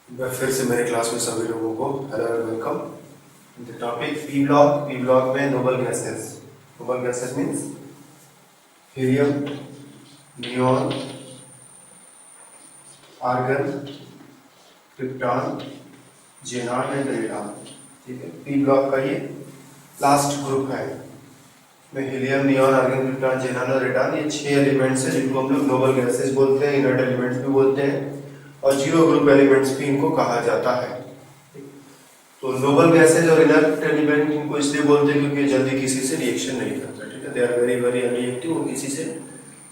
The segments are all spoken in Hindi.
मैं फिर से मेरे क्लास में सभी लोगों को hello and welcome. The topic P block में noble gases means helium, neon, argon, krypton, xenon and radon. ठीक है, पी ब्लॉक का ये लास्ट ग्रुप है। में helium, neon, argon, krypton, xenon और रेडॉन, ये 6 एलिमेंट्स हैं जिनको हम लोग नोबल गैसेस बोलते हैं, इनर्ट एलिमेंट्स भी बोलते हैं और जीरो ग्रुप एलिमेंट्स भी इनको कहा जाता है। तो नोबल गैसेज और इनर्ट एलिमेंट इनको इसलिए बोलते हैं क्योंकि जल्दी किसी से रिएक्शन नहीं करते। ठीक है, they are very very unreactive, वो किसी से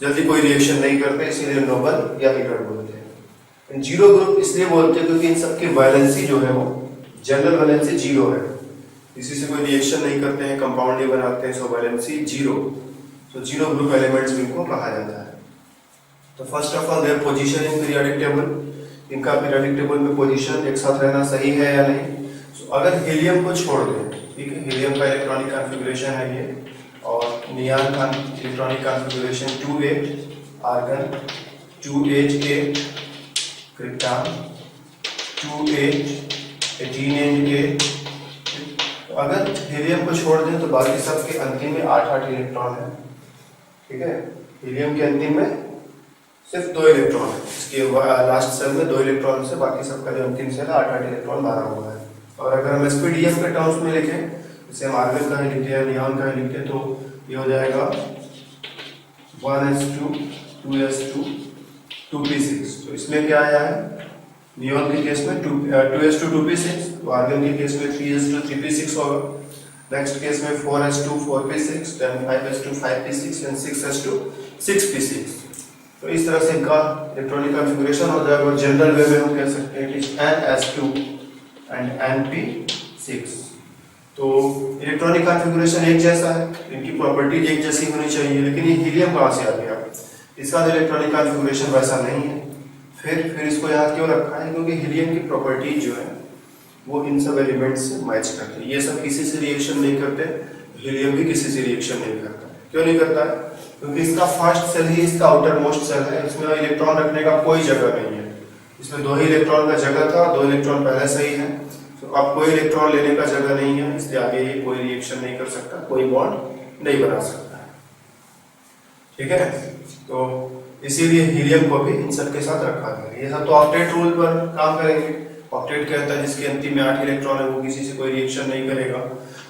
जल्दी कोई रिएक्शन नहीं करते, इसीलिए नोबल या इनर्ट बोलते हैं। जीरो ग्रुप इसलिए बोलते हैं क्योंकि इन सबकी वैलेंसी जो है वो जनरल वैलेंसी जीरो है, किसी से कोई रिएक्शन नहीं करते हैं, कंपाउंड नहीं बनाते हैं, सो वैलेंसी जीरो। तो जीरो ग्रुप एलिमेंट्स भी इनको कहा जाता है। तो first of all their position in periodic table, इनका पीरियोडिक टेबल में पोजीशन एक साथ रहना सही है या नहीं। तो अगर हीलियम को छोड़ दें, ठीक है, हीलियम का इलेक्ट्रॉनिक कॉन्फ़िगरेशन है ये, और नियॉन का electronic configuration 2A, argon 2H8, krypton 2H 18A। तो अगर हीलियम को छोड़ दें तो बाकी सब के अंतिम में 8-8 इलेक्ट्रॉन है। ठीक है, हीलियम के अंतिम में सिर्फ 2 इलेक्ट्रॉन है, इसके लास्ट सेल में 2 इलेक्ट्रॉन से बाकी सबका जो अंतिम सेल है 8-8 इलेक्ट्रॉन भरा हुआ है। और अगर हम एसपीडीएफ के टर्म्स में लिखें, जैसे हम आर्गन का ही लिखते हैं, नियॉन का ही लिखते हैं, तो ये हो जाएगा 1s2 2s2 2p6। तो इसमें क्या आया है, नियॉन के केस में 2s2 2p6, तो आर्गन के केस में 3s2 3p6 होगा। नेक्स्ट केस में 4s2 4p6, then 5s2 5p6 and 6s2 6p6। तो इस तरह से इनका इलेक्ट्रॉनिक कॉन्फ़िगरेशन हो जाएगा। और जनरल वे में हम कह सकते हैं it is NS2 and NP6। तो इलेक्ट्रॉनिक कॉन्फ़िगरेशन एक जैसा है, इनकी प्रॉपर्टीज एक जैसी होनी चाहिए, लेकिन ये हीलियम कहाँ से आ गया, इसका इलेक्ट्रॉनिक कॉन्फ़िगरेशन वैसा नहीं है। फिर इसको यहाँ क्यों रखा है, क्योंकि हीलियम की प्रॉपर्टीज जो है वो इन सब एलिमेंट्स से मैच करते हैं। ये सब किसी से रिएक्शन नहीं करते, हीलियम भी किसी से रिएक्शन नहीं करता। क्यों नहीं करता है, क्योंकि इसका फर्स्ट सेल ही इसका आउटर मोस्ट सेल है, इसमें इलेक्ट्रॉन रखने का कोई जगह नहीं है। इसमें 2 ही इलेक्ट्रॉन का जगह था, 2 इलेक्ट्रॉन पहले से ही है, तो अब कोई इलेक्ट्रॉन लेने का जगह नहीं है, इसलिए आगे ये कोई रिएक्शन नहीं कर सकता, कोई बॉन्ड नहीं बना सकता है। ठीक है, तो इसीलिए हीलियम को भी इन सब के साथ रखा गया। ये सब तो ऑक्टेट रूल पर काम करेंगे। ऑक्टेट कहता है जिसके अंतिम में 8 इलेक्ट्रॉन है वो किसी से कोई रिएक्शन नहीं करेगा,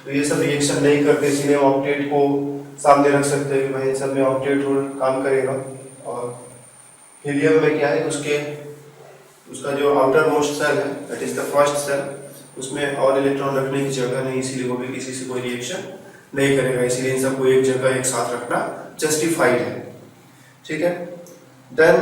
तो ये सब रिएक्शन नहीं करते, इसलिए हम ऑक्टेट को सामने रख सकते हैं कि भाई सब में ऑक्टेट रूल काम करेगा। और हीलियम में क्या है, उसका जो आउटर मोस्ट सेल है, that is the first shell, उसमें और इलेक्ट्रॉन रखने की जगह नहीं, इसीलिए वो भी किसी से कोई रिएक्शन नहीं करेगा, इसीलिए इन सबको एक जगह एक साथ रखना जस्टिफाइड है। ठीक है, देन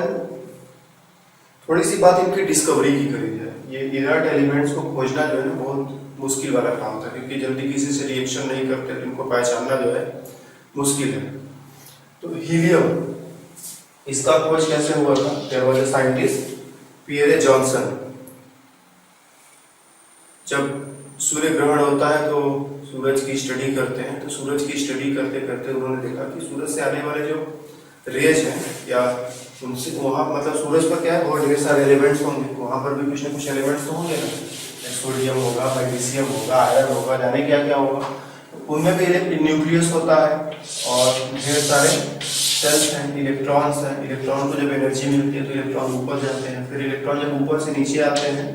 थोड़ी सी बात इनकी डिस्कवरी की करी जाए। ये इनर्ट एलिमेंट्स को खोजना जो है ना बहुत मुश्किल वाला काम था, क्योंकि जल्दी किसी से रिएक्शन नहीं करते, तो इनको पहचानना जो है मुश्किल है। तो हीलियम, इसका खोज कैसे हुआ था, there was a scientist Pierre Janssen. जब सूर्य ग्रहण होता है तो सूरज की स्टडी करते हैं, तो सूरज की स्टडी करते करते उन्होंने देखा कि सूरज से आने वाले जो रेज हैं, या उनसे वहाँ मतलब सूरज पर क्या है, बहुत ढेर सारे एलिमेंट्स होंगे, वहाँ पर भी कुछ ना कुछ एलिमेंट्स तो होंगे ना, सोडियम होगा, मैग्नीशियम होगा, आयरन होगा, जाने क्या क्या होगा। उनमें भी न्यूक्लियस होता है और ढेर सारे सेल्स हैं, इलेक्ट्रॉन्स हैं। इलेक्ट्रॉन को जब एनर्जी मिलती है तो इलेक्ट्रॉन ऊपर जाते हैं, फिर इलेक्ट्रॉन जब ऊपर से नीचे आते हैं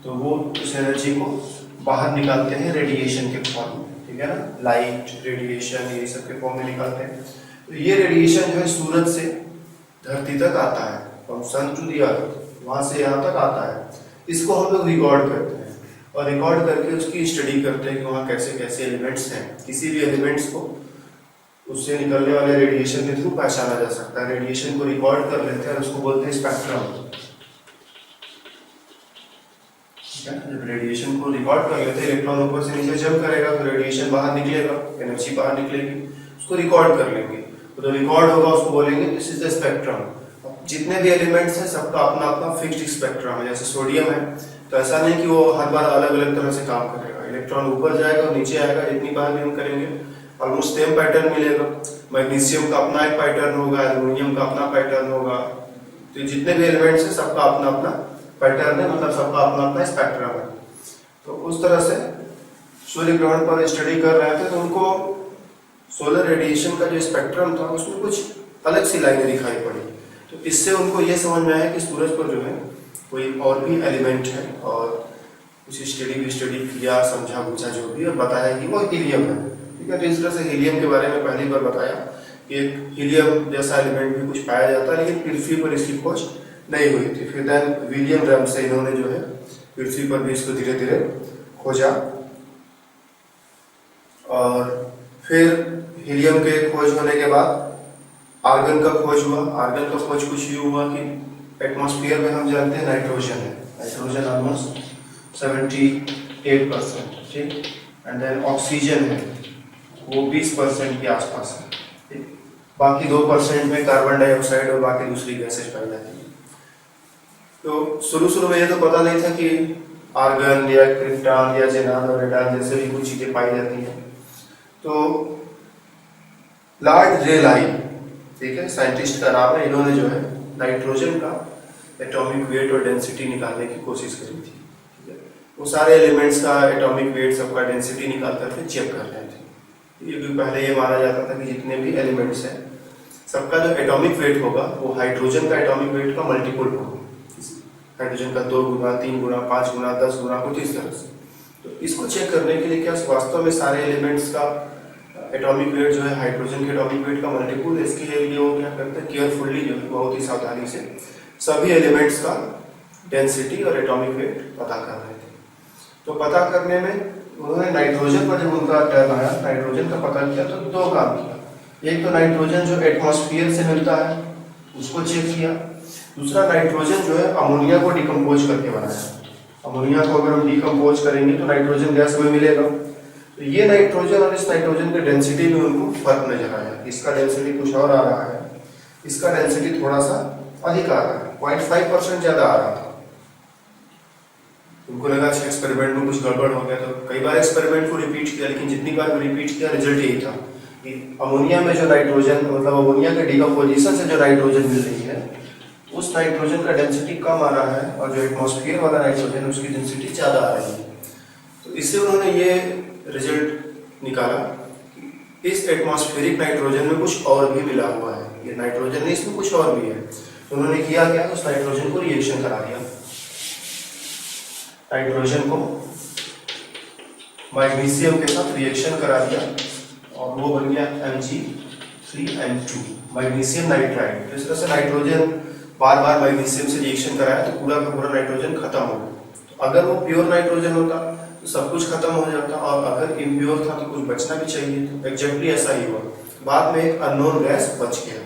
तो वो उस एनर्जी को बाहर निकालते हैं रेडिएशन के फॉर्म में। ठीक है ना, लाइट, रेडिएशन, ये सब के फॉर्म में निकालते हैं। तो ये रेडिएशन जो है सूरज से धरती तक आता है, from sun to the earth, वहाँ से यहाँ तक आता है। इसको हम लोग रिकॉर्ड करते हैं और रिकॉर्ड करके उसकी स्टडी करते हैं कि वहाँ कैसे कैसे एलिमेंट्स हैं। किसी भी एलिमेंट्स को उससे निकलने वाले रेडिएशन के थ्रू पहचाना जा सकता है। रेडिएशन को रिकॉर्ड कर लेते हैं और उसको बोलते हैं स्पेक्ट्रम। जब रेडिएशन को रिकॉर्ड कर लेते हैं, इलेक्ट्रॉन ऊपर से नीचे जंप करेगा तो रेडिएशन बाहर निकलेगा, एनर्जी बाहर निकलेगी, उसको रिकॉर्ड कर लेंगे। तो रिकॉर्ड होगा उसको बोलेंगे दिस इज द स्पेक्ट्रम। जितने भी एलिमेंट्स हैं सबका अपना अपना फिक्स्ड स्पेक्ट्रम है। जैसे सोडियम है तो ऐसा नहीं कि वो हर बार अलग अलग तरह से काम करेगा, इलेक्ट्रॉन ऊपर जाएगा और नीचे आएगा, जितनी बार भी हम करेंगे ऑलमोस्ट सेम पैटर्न मिलेगा। मैग्नीशियम का अपना एक पैटर्न होगा, एल्यूमिनियम का अपना पैटर्न होगा। तो जितने भी एलिमेंट्स हैं सबका अपना अपना पैटर्न है, मतलब सबका अपना अपना स्पेक्ट्रम है। तो उस तरह से सूर्य ग्रहण पर स्टडी कर रहे थे तो उनको सोलर रेडिएशन का जो स्पेक्ट्रम था उसमें कुछ अलग सी लाइनें दिखाई पड़ी। तो इससे उनको ये समझ में आया कि सूरज पर जो है कोई और भी एलिमेंट है, और उसी स्टडी किया, समझा बूझा जो भी, और बताया कि वो हीलियम है। ठीक है, तो इस तरह से हीलियम के बारे में पहली बार बताया कि एक हीलियम जैसा एलिमेंट भी कुछ पाया जाता है, लेकिन पृथ्वी पर इसकी खोज नहीं हुई थी। फिर देन विलियम रैमसे इन्होंने जो है पृथ्वी पर भी इसको धीरे धीरे खोजा, और फिर हीलियम के खोज होने के बाद आर्गन का खोज हुआ। आर्गन का खोज कुछ यूँ हुआ कि एटमॉस्फेयर में हम जानते हैं नाइट्रोजन है, नाइट्रोजन ऑलमोस्ट 78%, ठीक, एंड देन ऑक्सीजन है वो 20% के आसपास है, ठीक? बाकी 2% में कार्बन डाइऑक्साइड और बाकी दूसरी गैसेज पाई जाती है। तो शुरू में ये तो पता नहीं था कि आर्गन या क्रिप्टॉन या जेनान और रेडान जैसे भी कुछ चीजें पाई जाती हैं। तो लॉर्ड रेलाई, ठीक है, साइंटिस्ट का नाम है, इन्होंने जो है नाइट्रोजन का एटॉमिक वेट और डेंसिटी निकालने की कोशिश करी थी। ठीक है, वो सारे एलिमेंट्स का एटॉमिक वेट, सबका डेंसिटी निकाल करके चेक कर रहे थे। ये भी पहले ये माना जाता था कि जितने भी एलिमेंट्स हैं सबका जो एटॉमिक वेट होगा वो हाइड्रोजन का एटॉमिक वेट का मल्टीपल होगा। हाइड्रोजन का 2 गुना, 3 गुना, 5 गुना, 10 गुना, कुछ इस तरह से। तो इसको चेक करने के लिए क्या वास्तव में सारे एलिमेंट्स का एटॉमिक वेट जो है हाइड्रोजन के एटॉमिक वेट का मल्टीपल, इसके लिए वो क्या करते हैं, केयरफुली जो है बहुत ही सावधानी से सभी एलिमेंट्स का डेंसिटी और एटॉमिक वेट पता कर रहे थे। तो पता करने में उन्होंने नाइट्रोजन पर जब उनका टर्न आया, नाइट्रोजन का पता किया तो 2 काम किया। एक तो नाइट्रोजन जो एटमॉस्फेयर से मिलता है उसको चेक किया, दूसरा नाइट्रोजन जो है अमोनिया को डिकम्पोज करके बनाया। अमोनिया को अगर हम डिकम्पोज करेंगे तो नाइट्रोजन गैस में मिलेगा। तो ये नाइट्रोजन और इस नाइट्रोजन के डेंसिटी में उनको फर्क नजर आया। इसका डेंसिटी कुछ और आ रहा है, इसका डेंसिटी थोड़ा सा अधिक आ रहा है, 0.5% ज्यादा आ रहा था। उनको लगा अच्छा एक्सपेरिमेंट में कुछ गड़बड़ हो गया। तो कई बार एक्सपेरिमेंट को रिपीट किया, लेकिन जितनी बार भी रिपीट किया रिजल्ट यही था कि अमोनिया में जो नाइट्रोजन, मतलब अमोनिया के डिकम्पोजिशन से जो नाइट्रोजन मिल रही है उस नाइट्रोजन का डेंसिटी कम आ रहा है, और जो एटमॉस्फेयर वाला नाइट्रोजन उसकी डेंसिटी ज्यादा आ रही है। तो इससे उन्होंने ये रिजल्ट निकाला कि इस एटमॉस्फेरिक नाइट्रोजन में कुछ और भी मिला हुआ है, ये नाइट्रोजन नहीं, इसमें कुछ और भी है। तो उन्होंने किया क्या, उस नाइट्रोजन को रिएक्शन करा दिया। नाइट्रोजन को मैग्नीशियम के साथ रिएक्शन करा दिया और वो बन गया Mg3n2, मैग्नीशियम नाइट्राइड। तो इस तरह से नाइट्रोजन बार बार मैग्नीशियम से रिएक्शन कराया तो पूरा का पूरा नाइट्रोजन खत्म हो गया। तो अगर वो प्योर नाइट्रोजन होता तो सब कुछ खत्म हो जाता, और अगर इम्प्योर था तो कुछ बचना भी चाहिए। तो एग्जैक्टली ऐसा ही हुआ। बाद में एक अननोन गैस बच गया,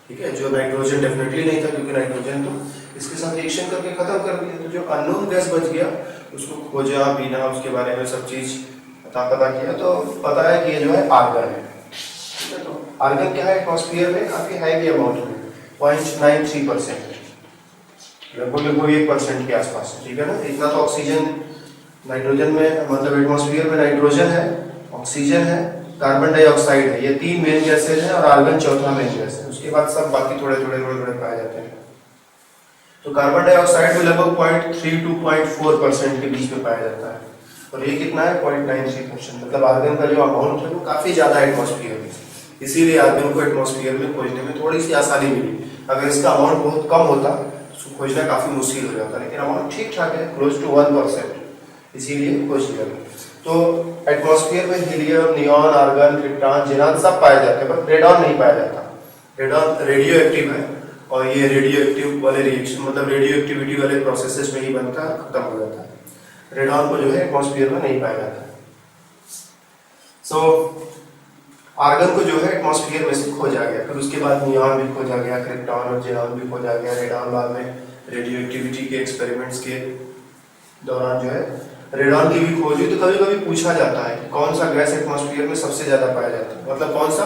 ठीक है, जो नाइट्रोजन डेफिनेटली नहीं था, क्योंकि नाइट्रोजन तो इसके साथ रिएक्शन करके खत्म कर दिया। तो जो अननोन गैस बच गया उसको खोजा, बीना, उसके बारे में सब चीज पता किया, तो पता है कि ये जो है आर्गन है। ठीक है, तो आर्गन क्या है, एटमॉस्फेयर में काफी हाई अमाउंट में 0.93%, लगभग 1% के आसपास। ठीक है ना, इतना तो ऑक्सीजन नाइट्रोजन में, मतलब एटमॉस्फेयर में नाइट्रोजन है, ऑक्सीजन है, कार्बन डाइऑक्साइड है, ये 3 मेन गैसेज हैं, और आर्गन चौथा मेन गैस है। उसके बाद सब बाकी थोड़े थोड़े पाए जाते हैं। तो कार्बन डाइऑक्साइड में लगभग 0.3 to 0.4% के बीच में पाया जाता है, और ये कितना है 0.93%। मतलब आर्गन का जो अमाउंट है वो काफी ज्यादा है एटमॉस्फेयर में, इसीलिए आर्गन को एटमॉस्फेयर में खोजने में थोड़ी सी आसानी मिली। अगर इसका अमाउंट बहुत कम होता तो खोजना काफी मुश्किल हो जाता, लेकिन अमाउंट ठीक ठाक है, क्लोज टू 1%, इसीलिए खोज लिया। तो एटमॉस्फेयर में helium, neon, argon, krypton, xenon सब पाए जाते हैं, पर रेडॉन नहीं पाया जाता। रेडॉन रेडियो एक्टिव है, और ये रेडियो एक्टिव वाले रिएक्शन, मतलब रेडियो एक्टिविटी वाले प्रोसेसेस में ही बनता है, खत्म हो जाता है। रेडॉन को जो है एटमॉस्फेयर में नहीं पाया जाता। सो आर्गन को जो है एटमॉस्फेयर में से खोजा गया, फिर उसके बाद नियॉन भी खोजा गया, क्रिप्टॉन और जेनॉन भी खोजा गया। रेडॉन बाद में रेडियो एक्टिविटी के एक्सपेरिमेंट्स के दौरान जो है रेडॉन की भी खोज हुई। तो कभी कभी पूछा जाता है कि कौन सा गैस एटमॉस्फेयर में सबसे ज्यादा पाया जाता है, मतलब कौन सा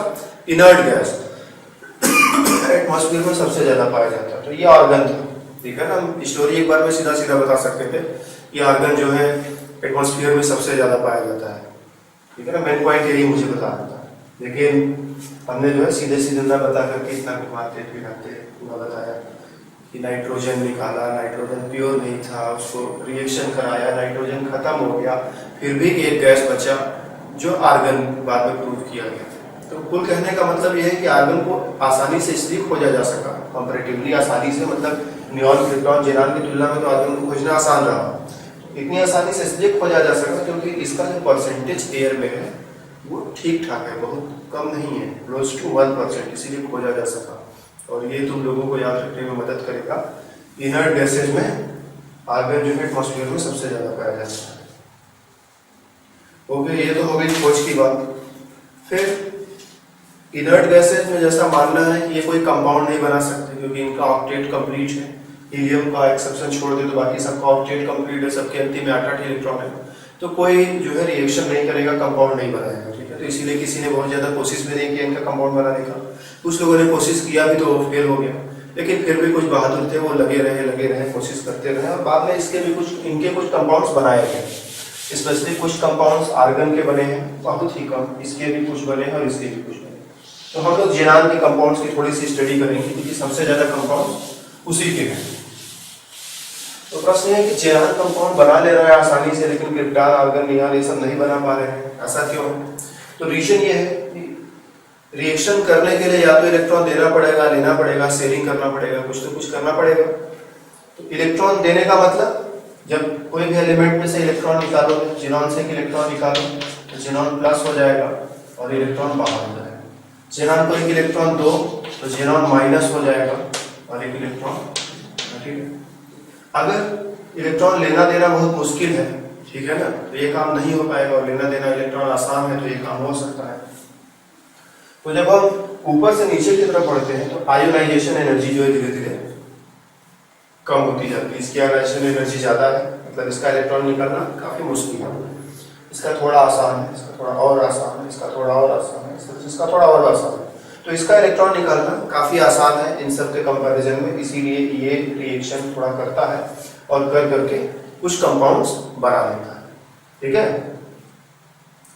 इनर्ट गैस एटमॉस्फेयर में सबसे ज्यादा पाया जाता है। तो ये आर्गन था, ठीक है ना। हम स्टोरी एक बार में सीधा सीधा बता सकते थे कि आर्गन जो है एटमॉस्फेयर में सबसे ज्यादा पाया जाता है, ठीक है ना। मेन पॉइंट यही मुझे बता रहा था, लेकिन हमने जो है सीधे सीधे ना बता करके इतना घुमाते फिराते पूरा बताया कि नाइट्रोजन निकाला, नाइट्रोजन प्योर नहीं था, उसको रिएक्शन कराया, नाइट्रोजन खत्म हो गया, फिर भी एक गैस बचा जो आर्गन बाद में प्रूव किया गया। तो कुल कहने का मतलब यह है कि आर्गन को आसानी से इसलिए खोजा जा सका, कंपैरेटिवली आसानी से, मतलब नियॉन, क्रिप्टॉन, जेनान की तुलना में तो आर्गन को खोजना आसान रहा। इतनी आसानी से इसलिए खोजा जा सका क्योंकि इसका जो परसेंटेज एयर में है वो ठीक ठाक है, बहुत कम नहीं है, क्लोज टू 1%, इसीलिए खोजा जा सका। और ये तुम लोगों को याद रखने में मदद करेगा। इनर्ट गैसेज में आर्गन जो है एटमॉस्फेयर में सबसे ज्यादा पाया जाता है। ओके, ये तो हो गई खोज की बात। फिर इनर्ट गैसेज में जैसा मानना है कि ये कोई कंपाउंड नहीं बना सकते क्योंकि इनका ऑक्टेट कंप्लीट है, हीलियम का एक्सेप्शन छोड़ दे तो बाकी सबका ऑक्टेट कंप्लीट है, सबके अंतिम में 8 इलेक्ट्रॉन है, तो कोई जो है रिएक्शन नहीं करेगा, कंपाउंड नहीं बनाएगा, ठीक है। तो इसीलिए किसी ने बहुत ज्यादा कोशिश भी नहीं किया इनका कंपाउंड बनाने का। कुछ लोगों ने कोशिश किया भी तो फेल हो गया, लेकिन फिर भी कुछ बहादुर थे, वो लगे रहे, कोशिश करते रहे, और बाद में इसके भी इनके कुछ कंपाउंड्स बनाए गए। स्पेशली कुछ कंपाउंड्स आर्गन के बने हैं, बहुत ही कम, इसके भी कुछ बने हैं और इसके भी कुछ बने। तो हम लोग जेनान के कंपाउंड्स की थोड़ी सी स्टडी करेंगे क्योंकि सबसे ज्यादा कंपाउंड उसी के हैं। तो प्रश्न है कि जेनान कंपाउंड बना ले रहा है आसानी से, लेकिन क्रिप्टॉन, आर्गन, नियॉन ये सब नहीं बना पा रहे हैं, ऐसा क्यों है? तो रीजन ये है कि रिएक्शन करने के लिए या तो इलेक्ट्रॉन देना पड़ेगा, लेना पड़ेगा, शेयरिंग करना पड़ेगा, कुछ तो कुछ करना पड़ेगा। तो इलेक्ट्रॉन देने का मतलब, जब कोई भी एलिमेंट में से इलेक्ट्रॉन निकालो, जेनॉन से इलेक्ट्रॉन निकालो तो जेनॉन प्लस हो जाएगा और इलेक्ट्रॉन बाहर हो जाएगा। जेनॉन को एक इलेक्ट्रॉन दो तो जेनॉन माइनस हो जाएगा और एक इलेक्ट्रॉन, ठीक है। अगर इलेक्ट्रॉन लेना देना बहुत मुश्किल है, ठीक है ना, तो ये काम नहीं हो पाएगा, और लेना देना इलेक्ट्रॉन आसान है तो ये काम हो सकता है। तो जब हम ऊपर से नीचे की तरफ बढ़ते हैं तो आयोनाइजेशन एनर्जी जो है धीरे धीरे कम होती जाती है। इसकी आयोनाइजेशन एनर्जी ज्यादा है, मतलब इसका इलेक्ट्रॉन निकालना काफी मुश्किल है। इसका थोड़ा आसान है, इसका थोड़ा और आसान है, इसका थोड़ा और आसान है, इसका थोड़ा और आसान है। तो इसका इलेक्ट्रॉन निकालना काफी आसान है इन सब के कंपैरिजन में, इसीलिए ये रिएक्शन थोड़ा करता है और कर करके कुछ कंपाउंड्स बना लेता है, ठीक है।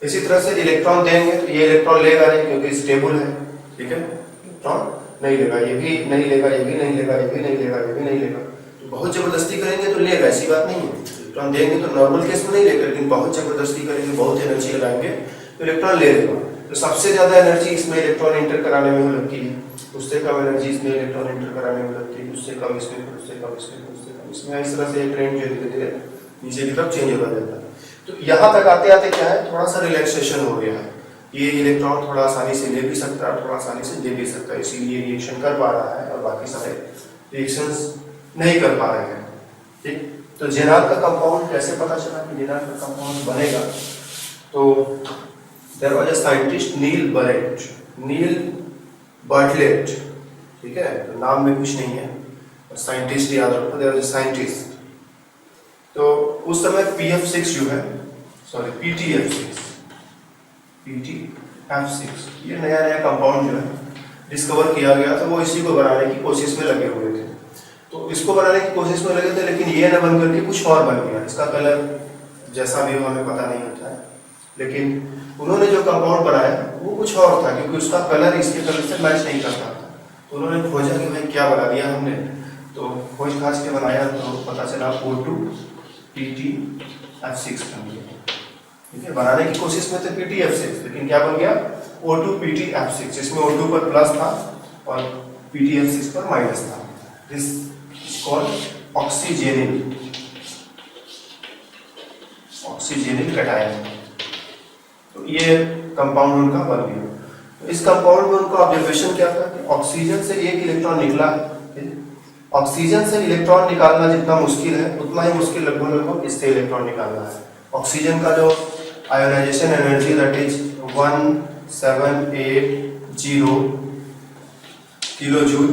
इसी तरह से इलेक्ट्रॉन देंगे तो ये इलेक्ट्रॉन लेगा नहीं क्योंकि स्टेबल है, ठीक है। इलेक्ट्रॉन नहीं लेगा, ये भी नहीं लेगा, ये भी नहीं लेगा, ये भी नहीं लेगा, ये भी नहीं लेगा। तो बहुत जबरदस्ती करेंगे तो लेगा, ऐसी बात नहीं है। इलेक्ट्रॉन देंगे तो नॉर्मल केस में नहीं लेगा, लेकिन बहुत जबरदस्ती करेंगे, बहुत एनर्जी लगाएंगे तो इलेक्ट्रॉन ले लेगा। तो सबसे ज्यादा एनर्जी इसमें इलेक्ट्रॉन इंटर कराने में लगती है, उससे कम एनर्जी इसमें इलेक्ट्रॉन इंटर कराने में लगती है, उससे कम इसमें, उससे कम इसमें, उससे कम इसमें। इस तरह से ट्रेंड जो धीरे धीरे नीचे की तरफ चेंज होता जाता है। तो यहाँ तक आते आते क्या है, थोड़ा सा रिलैक्सेशन हो गया है। ये इलेक्ट्रॉन थोड़ा आसानी से ले भी सकता है, थोड़ा आसानी से दे भी सकता है, इसीलिए रिएक्शन कर पा रहा है और बाकी सारे रिएक्शंस नहीं कर पा रहे हैं, ठीक। तो जेनान का कंपाउंड कैसे पता चला कि जेनान का कंपाउंड बनेगा? तो there was a scientist Neil Bartlett, ठीक है, तो नाम में कुछ नहीं है, साइंटिस्ट याद रखो, देयर वाज अ साइंटिस्ट। तो उस समय PF6 जो है, सॉरी PTF6 ये नया कंपाउंड जो है डिस्कवर किया गया था, वो इसी को बनाने की कोशिश में लगे हुए थे। तो इसको बनाने की कोशिश में लगे थे, लेकिन ये न बन करके कुछ और बन गया। इसका कलर जैसा भी हो हमें पता नहीं होता है, लेकिन उन्होंने जो कंपाउंड बनाया वो कुछ और था क्योंकि उसका कलर इसके कलर से मैच नहीं करता था। तो उन्होंने खोजा कि भाई क्या बना दिया हमने, तो खोज खास के बनाया तो पता चला O2PTF6 बन गया, ठीक है। बनाने की कोशिश में थे PTF6, लेकिन क्या बन गया, O2PTF6। इसमें O2 पर प्लस था और PTF6 पर माइनस था। This is called oxygenyl cation. तो ये कंपाउंड उनका बन गया। तो इस कंपाउंड में उनका ऑब्जर्वेशन क्या था कि ऑक्सीजन से एक इलेक्ट्रॉन निकला है। ऑक्सीजन से इलेक्ट्रॉन निकालना जितना मुश्किल है उतना ही मुश्किल लगभग इससे इलेक्ट्रॉन निकालना है। ऑक्सीजन का जो ionisation energy that is 1780 kilo joule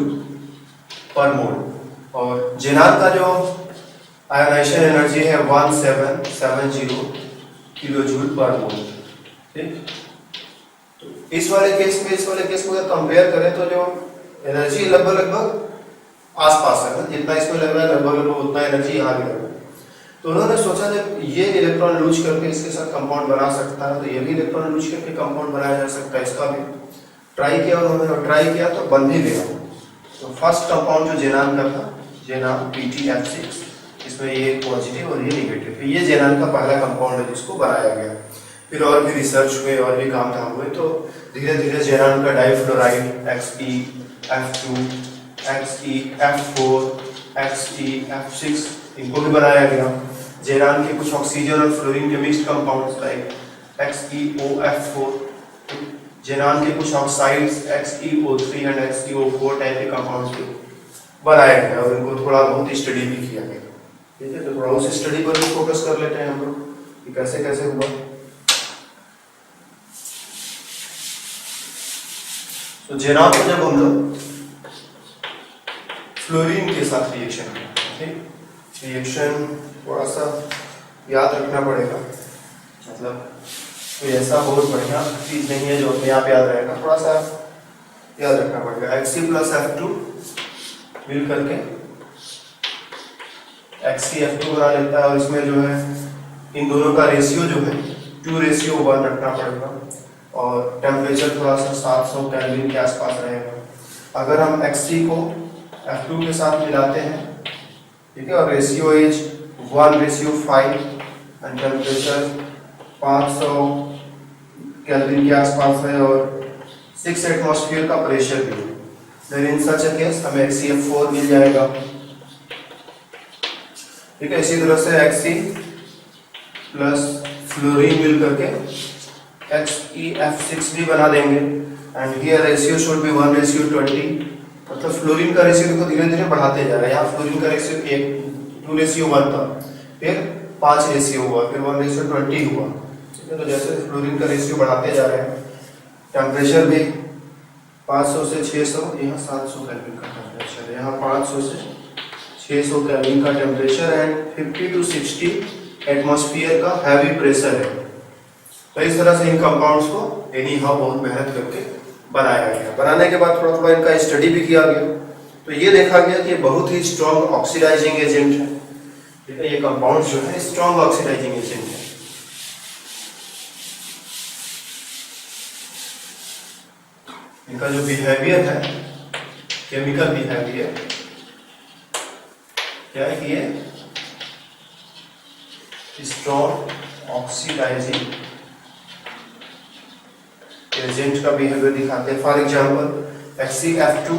per mole, और जेनान का जो आयोनाइजेशन एनर्जी है 1770 किलो जूल पर मोल, ठीक। तो इस वाले केस में अगर कंपेयर करें तो जो एनर्जी लगभग आसपास है, जितना इसमें लग रहा है लगभग उतना एनर्जी यहाँ भी लग रहा है। तो उन्होंने सोचा जब ये इलेक्ट्रॉन लूज करके इसके साथ कंपाउंड बना सकता है तो ये भी इलेक्ट्रॉन लूज करके कंपाउंड बनाया जा सकता है। इसका भी ट्राई किया उन्होंने, और ट्राई किया तो बन भी गया। तो फर्स्ट कंपाउंड जो जेनान का था जेनान PtF6, इसमें ये पॉजिटिव और ये नेगेटिव। ये जेनान का पहला कंपाउंड है जिसको बनाया गया। फिर और भी रिसर्च हुए और भी काम धाम हुए, तो धीरे धीरे जेनान का डाइफ्लोराइड XeF2, XeF4, XeF6 इनको भी बनाया गया। जेनान के कुछ ऑक्सीजन और फ्लोरीन के मिक्स्ड कंपाउंड्स लाइक XeOF4, जेनान के कुछ oxides XeO3 and XeO4 type के कंपाउंड्स भी बनाया गया और इनको थोड़ा बहुत स्टडी भी किया गया। ठीक है, तो थोड़ा उस स्टडी पर भी फोकस कर लेते हैं हम लोग कि कैसे कैसे हुआ। तो जेनान को जब हम लोग फ्लोरीन के साथ रिएक्शन करते हैं, रिएक्शन थोड़ा सा याद रखना पड़ेगा, मतलब कोई ऐसा बहुत बढ़िया चीज नहीं है जो अपने आप याद रहेगा, थोड़ा सा याद रखना पड़ेगा। Xe+F2 मिल करके XeF2 बना लेता है और इसमें जो है इन दोनों का रेशियो जो है 2:1 रखना पड़ेगा और टेम्परेचर थोड़ा सा 700 केल्विन के आसपास रहेगा। अगर हम Xe को F2 के साथ मिलाते हैं, ठीक है, और ratio is 1:5 and temperature 500 kelvin के आसपास है और 6 एटमॉस्फेयर का प्रेशर भी है, then in such a case हमें XeF4 मिल जाएगा। ठीक है, इसी तरह से Xe प्लस फ्लोरीन मिल करके XeF6 भी बना देंगे and here ratio should be 1:20, मतलब फ्लोरीन का रेशियो देखो धीरे धीरे बढ़ाते जा रहा है। यहाँ फ्लोरीन का रेशियो 2:1 था, फिर 5 रेशियो हुआ, फिर 1:20 हुआ। ठीक है, तो जैसे फ्लोरीन का रेशियो बढ़ाते जा रहे हैं, टेम्परेचर भी 500 से 600, यहाँ 700 केल्विन का टेम्परेचर, यहाँ 500 से 600 केल्विन का टेम्परेचर एंड 50 to 60 एटमॉस्फेयर का हैवी प्रेशर है। तो इस तरह से इन कंपाउंड्स को एनी हाउ बहुत मेहनत करके बनाया गया। बनाने के बाद थोड़ा थोड़ा इनका स्टडी भी किया गया, तो ये देखा गया कि ये बहुत ही स्ट्रॉन्ग ऑक्सीडाइजिंग एजेंट है। ठीक है, ये कंपाउंड जो है स्ट्रॉन्ग ऑक्सीडाइजिंग एजेंट है। इनका जो बिहेवियर है, केमिकल बिहेवियर क्या है कि ये स्ट्रॉन्ग ऑक्सीडाइजिंग एजेंट का बिहेवियर दिखाते हैं। फॉर एग्जांपल XeF2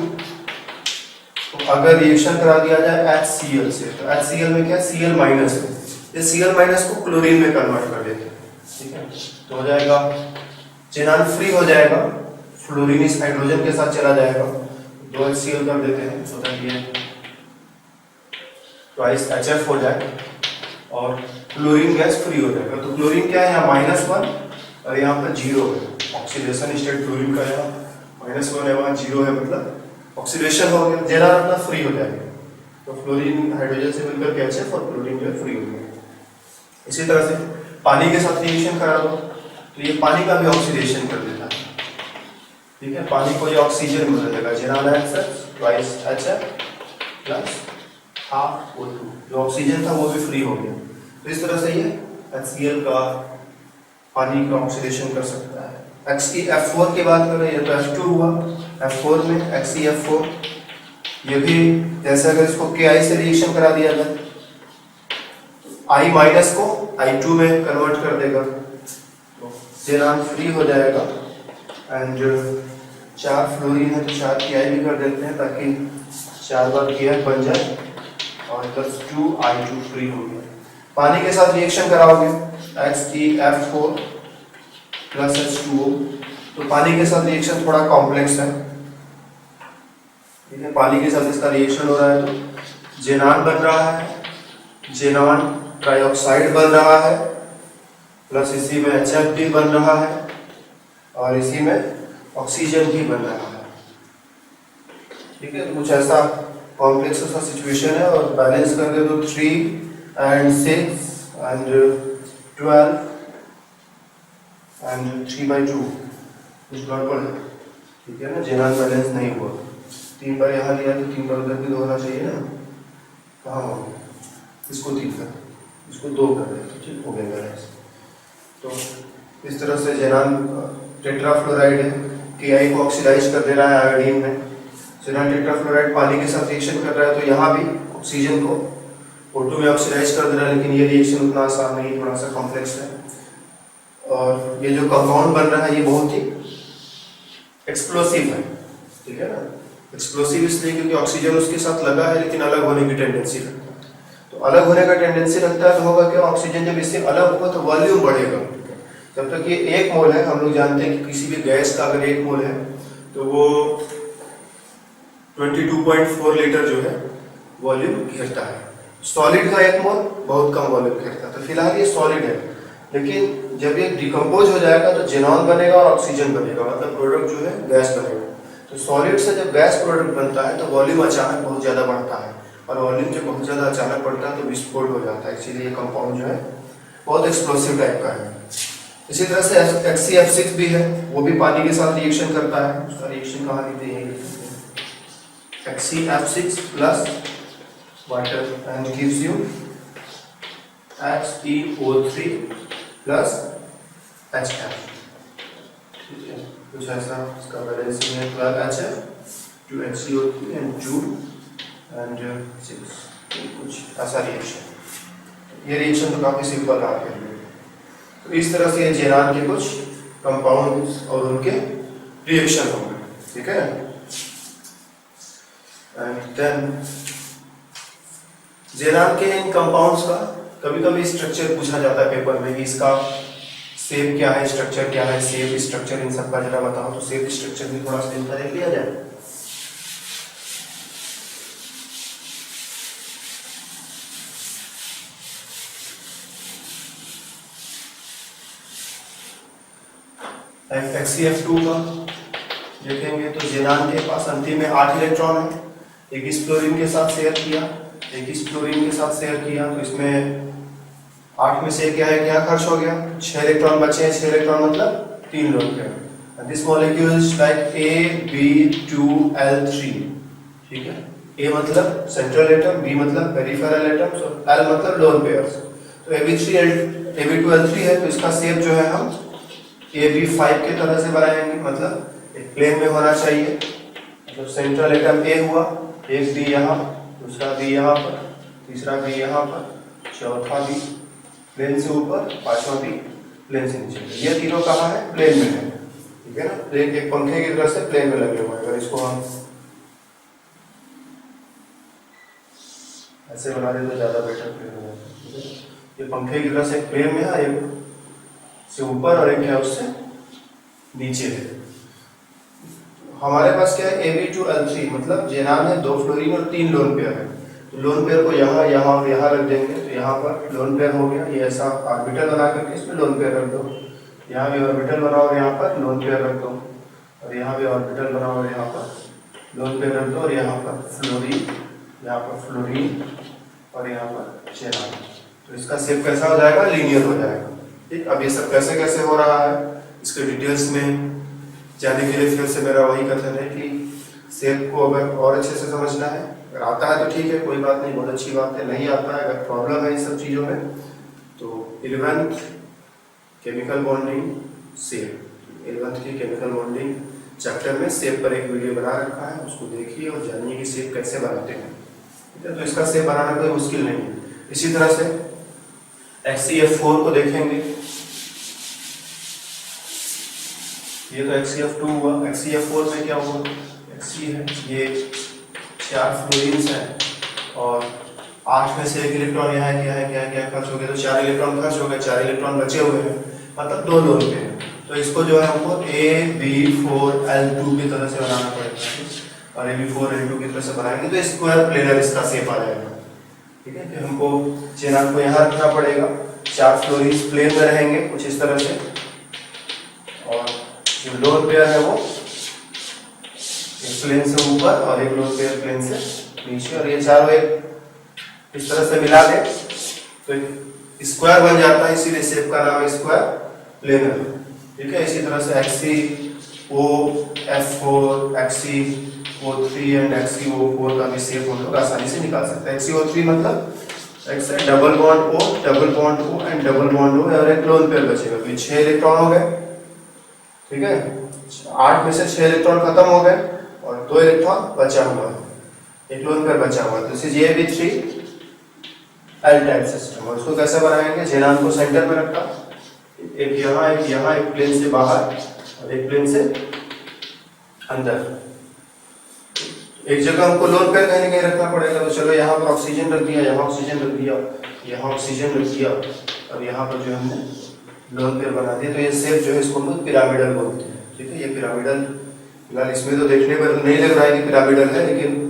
तो अगर रिएक्शन करा दिया जाए HCl से, तो HCl में क्या Cl माइनस है, ये Cl माइनस को क्लोरीन में कन्वर्ट कर देते हैं। ठीक है, तो हो जाएगा जेनान फ्री हो जाएगा, फ्लोरीन इस हाइड्रोजन के साथ चला जाएगा, 2 HCl कर देते हैं सो दैट ये ट्वाइस HF हो जाए और क्लोरीन गैस फ्री हो जाएगा। तो क्लोरीन क्या है, यहाँ -1 और यहाँ पर 0 है, ऑक्सीडेशन स्टेट क्लोरीन का यहाँ -1 है, वहाँ 0 है, मतलब ऑक्सीडेशन हो गया, जेनान अपना फ्री हो जाएगा। तो फ्लोरीन हाइड्रोजन से मिलकर के HF और क्लोरीन जो है फ्री हो गया। इसी तरह से पानी के साथ रिएक्शन करा दो तो ये पानी का भी ऑक्सीडेशन कर देता है। ठीक है, पानी को ये ऑक्सीजन में बदल देगा, xenon twice HF plus half O2, जो ऑक्सीजन था वो भी फ्री हो गया। तो इस तरह से ये HCl का पानी का ऑक्सीडेशन कर सकता है। XeF4 की बात करें, ये तो F2 हुआ, F4 में XeF4 ये भी जैसे अगर इसको Ki से रिएक्शन करा दिया जाए, I माइनस को I2 में कन्वर्ट कर देगा, तो जेनान फ्री हो जाएगा एंड 4 फ्लोरीन है तो 4 Ki भी कर देते हैं ताकि 4 बार Ki बन जाए और प्लस 2 I2 फ्री हो गया। पानी के साथ रिएक्शन कराओगे XeF4 प्लस H2O, तो पानी के साथ रिएक्शन थोड़ा कॉम्प्लेक्स है। ठीक है, पानी के साथ इसका रिएक्शन हो रहा है तो जेनान बन रहा है, जेनान ट्राइऑक्साइड बन रहा है, प्लस इसी में HF भी बन रहा है और इसी में ऑक्सीजन भी बन रहा है। ठीक है, तो कुछ ऐसा कॉम्प्लेक्स सा सिचुएशन है और बैलेंस करके तो 3 and 6 and 12 and 3/2 कुछ गड़बड़ है। ठीक है ना, जेनान बैलेंस नहीं हुआ, 3 बार यहाँ लिया तो 3 बार उधर भी 2 होना चाहिए ना, कहाँ हो गया, इसको 3 कर, इसको 2 कर दे तो ठीक हो गया बैलेंस। तो इस तरह से जेनान टेट्राफ्लोराइड है, Ki को ऑक्सीडाइज कर दे रहा है आयोडीन में, जेनान टेट्राफ्लोराइड पानी के साथ रिएक्शन कर रहा है तो यहाँ भी ऑक्सीजन को O2 में ऑक्सीडाइज कर दे रहा है, लेकिन ये रिएक्शन उतना आसान नहीं, थोड़ा सा कॉम्प्लेक्स है। और ये जो कंपाउंड बन रहा है ये बहुत ही एक्सप्लोसिव है, ठीक है ना। एक्सप्लोसिव इसलिए क्योंकि ऑक्सीजन उसके साथ लगा है लेकिन अलग होने की टेंडेंसी रखता है। तो अलग होने का टेंडेंसी रखता है तो होगा क्या, ऑक्सीजन जब इससे अलग होगा तो वॉल्यूम बढ़ेगा। जब तक ये 1 मोल है, हम लोग जानते हैं कि किसी भी गैस का अगर 1 मोल है तो वो 22.4 लीटर जो है वॉल्यूम घेरता है। सॉलिड का 1 मोल बहुत कम वॉल्यूम घेरता है। तो फिलहाल ये सॉलिड है, लेकिन जब ये डिकम्पोज हो जाएगा तो जेनॉन बनेगा और ऑक्सीजन बनेगा, मतलब प्रोडक्ट जो है गैस बनेगा। तो सॉलिड से जब गैस प्रोडक्ट बनता है तो वॉल्यूम अचानक बहुत ज़्यादा बढ़ता है, और वॉल्यूम जब बहुत ज़्यादा अचानक बढ़ता है तो विस्फोट हो जाता है। इसीलिए ये कंपाउंड जो है बहुत एक्सप्लोसिव टाइप का है। इसी तरह से HCF6 भी है, वो भी पानी के साथ रिएक्शन करता है। उसका रिएक्शन कहाँ लिखते हैं, HCF6 plus water and gives you HEO3 plus HF, ठीक है। कुछ ऐसा इसका बैलेंसिंग है, 12 HF 2 HCO3 एंड 2 एंड 6, कुछ ऐसा रिएक्शन। ये रिएक्शन तो काफी सिंपल आ गया। तो इस तरह से जेनान के कुछ कंपाउंड्स और उनके रिएक्शन होंगे, ठीक है। एंड देन जेनान के इन कंपाउंड्स का कभी कभी स्ट्रक्चर पूछा जाता है पेपर में कि इसका शेप क्या है, स्ट्रक्चर क्या है, शेप स्ट्रक्चर इन सब का जरा बताओ। तो शेप स्ट्रक्चर भी थोड़ा सा इनका देख लिया जाए। HCF2 का देखेंगे तो जेनान के पास अंतिम में 8 इलेक्ट्रॉन है। एक इस फ्लोरीन के साथ शेयर किया, एक इस फ्लोरीन के साथ शेयर किया, तो इसमें 8 में से क्या है, क्या खर्च हो गया, 6 इलेक्ट्रॉन बचे हैं। 6 इलेक्ट्रॉन मतलब 3 lone pair. This molecule is like AB2L3, ठीक है। A मतलब सेंट्रल एटम, B मतलब पेरिफेरल एटम्स और L मतलब लोन पेयर्स। तो AB2L3 है, तो इसका शेप जो है हम AB5 के तरह से बनाएंगे, मतलब एक प्लेन में होना चाहिए। मतलब सेंट्रल एटम A हुआ, एक B यहाँ, दूसरा B यहाँ पर, तीसरा B यहाँ पर, चौथा B प्लेन से ऊपर, पांचवा B प्लेन से नीचे। ये तीनों कहाँ है, प्लेन में है, ठीक है ना। प्लेन एक पंखे की तरह से प्लेन में लगे हुए हैं। अगर इसको हम ऐसे बना दे तो ज्यादा बेटर प्लेन हो जाता है। ये पंखे की तरह से प्लेन में है, एक से ऊपर और एक है उससे नीचे है। हमारे पास क्या है, AB2L3 मतलब जेनान है, 2 फ्लोरीन और 3 लोन पेयर है। तो लोन पेयर को यहाँ यहाँ और यहाँ रख देंगे, तो यहाँ पर लोन पेयर हो गया। ये ऐसा ऑर्बिटल बना करके इसमें लोन पेयर रख दो, यहाँ भी ऑर्बिटल बनाओ और यहाँ पर लोन पेयर रख दो, और यहाँ भी ऑर्बिटल बनाओ और यहाँ पर लोन पेयर रख दो, और यहाँ पर फ्लोरीन, यहाँ पर फ्लोरीन और यहाँ पर जेनान। तो इसका शेप कैसा हो जाएगा, लीनियर हो जाएगा, ठीक। अब ये सब कैसे कैसे हो रहा है, इसके डिटेल्स में जाने के लिए फिर से मेरा वही कथन है कि शेप को अगर और अच्छे से समझना है, अगर आता है तो ठीक है, कोई बात नहीं, बहुत अच्छी बात है। नहीं आता है, अगर प्रॉब्लम है इन सब चीज़ों में, तो 11th chemical bonding shape, 11th की केमिकल बॉन्डिंग चैप्टर में शेप पर एक वीडियो बना रखा है, उसको देखिए और जानिए कि शेप कैसे बनाते हैं, ठीक है। तो इसका शेप बनाना कोई मुश्किल नहीं है। इसी तरह से HCF4 को देखेंगे, ये तो HCF2 हुआ। HCF4 में क्या हुआ, Hc है, ये 4 फ्लोरीन्स हैं और 8 में से 1 इलेक्ट्रॉन यहाँ है, क्या खर्च हो गया, तो 4 इलेक्ट्रॉन खर्च हो गए, 4 इलेक्ट्रॉन बचे हुए हैं, मतलब 2 लोन पे हैं। तो इसको जो है हमको AB4L2 की तरह से बनाना पड़ेगा, और AB4L2 की तरह से बनाएंगे तो स्क्वायर प्लेनर इसका शेप आ जाएगा, ठीक है। फिर हमको जेनान को यहाँ रखना पड़ेगा, 4 फ्लोरीन्स प्लेन में रहेंगे कुछ इस तरह से, और जो लोन पेयर है वो एक प्लेन से ऊपर और एक लोन पेयर प्लेन से नीचे, और ये चारों एक इस तरह से मिला दे तो एक स्क्वायर बन जाता है, इसीलिए शेप का नाम है स्क्वायर प्लेनर, ठीक है। इसी तरह से HCOF4, HCO3 एंड HCO4 का भी शेप हम लोग आसानी से निकाल सकते हैं। HCO3 मतलब X है, double bond O, double bond O and double bond O, और एक लोन पेयर बचेगा, तो 6 इलेक्ट्रॉन हो गए, ठीक है। 8 में से 6 इलेक्ट्रॉन खत्म हो गए और 2 इलेक्ट्रॉन बचा हुआ है, एक लोन पेयर बचा हुआ, this is AB3 L type system. और उसको कैसे बनाएंगे, जेनान को सेंटर में रखा, एक यहाँ, एक प्लेन से बाहर और एक प्लेन से अंदर। एक जगह हमको लोन पेयर कहीं ना कहीं रखना पड़ेगा, तो चलो यहाँ पर ऑक्सीजन रख दिया, यहाँ ऑक्सीजन रख दिया, यहाँ ऑक्सीजन रख दिया, और यहाँ पर जो हमने लोन पेयर बना दिया। तो ये शेप जो है इसको हम पिरामिडल बोलते हैं, ठीक है। ये पिरामिडल, फिलहाल इसमें तो देखने पर नहीं लग रहा है कि पिरामिडल है, लेकिन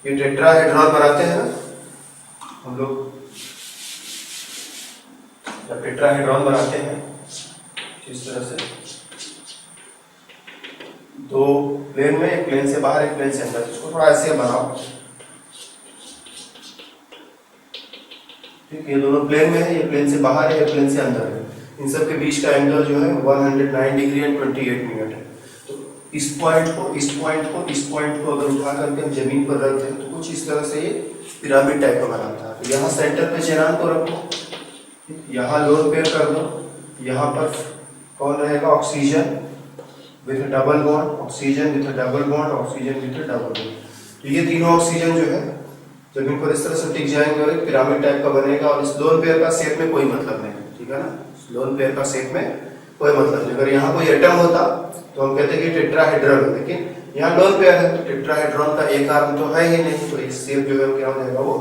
ये टेट्राहेड्रॉन बनाते हैं ना हम लोग, जब टेट्राहेड्रॉन बनाते हैं इस तरह से, दो प्लेन में, एक प्लेन से बाहर एक प्लेन से अंदर, इसको थोड़ा ऐसे बनाओ, ठीक है। ये दोनों प्लेन में है, ये प्लेन से बाहर है, ये प्लेन से अंदर है। इन सब के बीच का एंगल जो है 109 डिग्री एंड 28 मिनट है। तो इस पॉइंट को अगर उठा करके हम जमीन पर रखते हैं तो कुछ इस तरह से ये पिरामिड टाइप का बनाता है। तो यहाँ सेंटर पे जेनान को रखो, यहाँ लोन पेयर कर दो, यहाँ पर कौन रहेगा, oxygen with double bond, oxygen with double bond, oxygen with double bond. तो ये तीनों ऑक्सीजन जो है जमीन पर इस तरह से टिक जाएंगे और एक पिरामिड टाइप का बनेगा। और इस लोन पेयर का शेप में कोई मतलब नहीं, ठीक है ना। लोन पेयर का शेप में कोई मतलब नहीं। अगर यहाँ कोई एटम होता तो हम कहते कि टेट्राहेड्रल, लेकिन यहाँ लोन पेयर है, टेट्राहेड्रॉन का एक आर्म तो है ही नहीं, तो इस शेप जो है क्या हो जाएगा, वो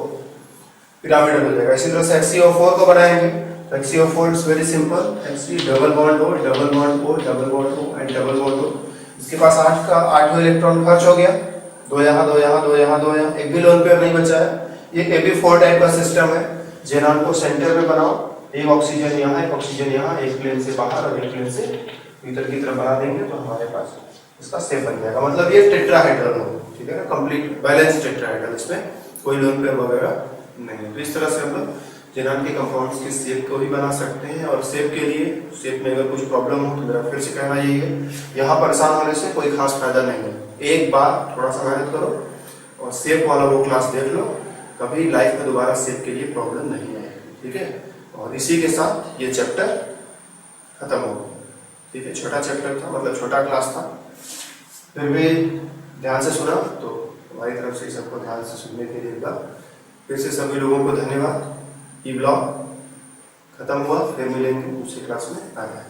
पिरामिडल हो जाएगा। इसी तरह से HCO4 को बनाएंगे। HCO4 is very simple, Hc double bond O, double bond O, double bond O and double bond O। इसके पास 8 इलेक्ट्रॉन खर्च हो गया, दो यहाँ, एक भी लोन पेयर नहीं बचा है। ये AB4 टाइप का सिस्टम है। जेनान को सेंटर में बनाओ, एक ऑक्सीजन यहाँ, एक ऑक्सीजन यहाँ, एक प्लेन से बाहर और एक प्लेन से भीतर की तरफ बना देंगे, तो हमारे पास इसका शेप बन जाएगा। मतलब ये टेट्राहेड्रल हो, ठीक है ना, कंप्लीट बैलेंस टेट्राहेड्रल, इसमें कोई लोन पेयर वगैरह नहीं है। तो इस तरह से हम लोग जेनान के कंपाउंड्स के शेप को भी बना सकते हैं। और शेप के लिए, शेप में अगर कुछ प्रॉब्लम हो तो मेरा फिर से कहना यही है, यहाँ परेशान होने से कोई खास फायदा नहीं है। एक बार थोड़ा सा मेहनत करो और शेप वाला वो क्लास देख लो, कभी लाइफ में दोबारा शेप के लिए प्रॉब्लम नहीं आएगी, ठीक है। और इसी के साथ ये चैप्टर खत्म हो, ठीक है। छोटा चैप्टर था, मतलब छोटा क्लास था, फिर भी ध्यान से सुना, तो हमारी तरफ से सबको ध्यान से सुनने के लिए एक बार फिर से सभी लोगों को धन्यवाद। ये ब्लॉग खत्म हुआ, फिर मिलेंगे दूसरी क्लास में। Bye bye.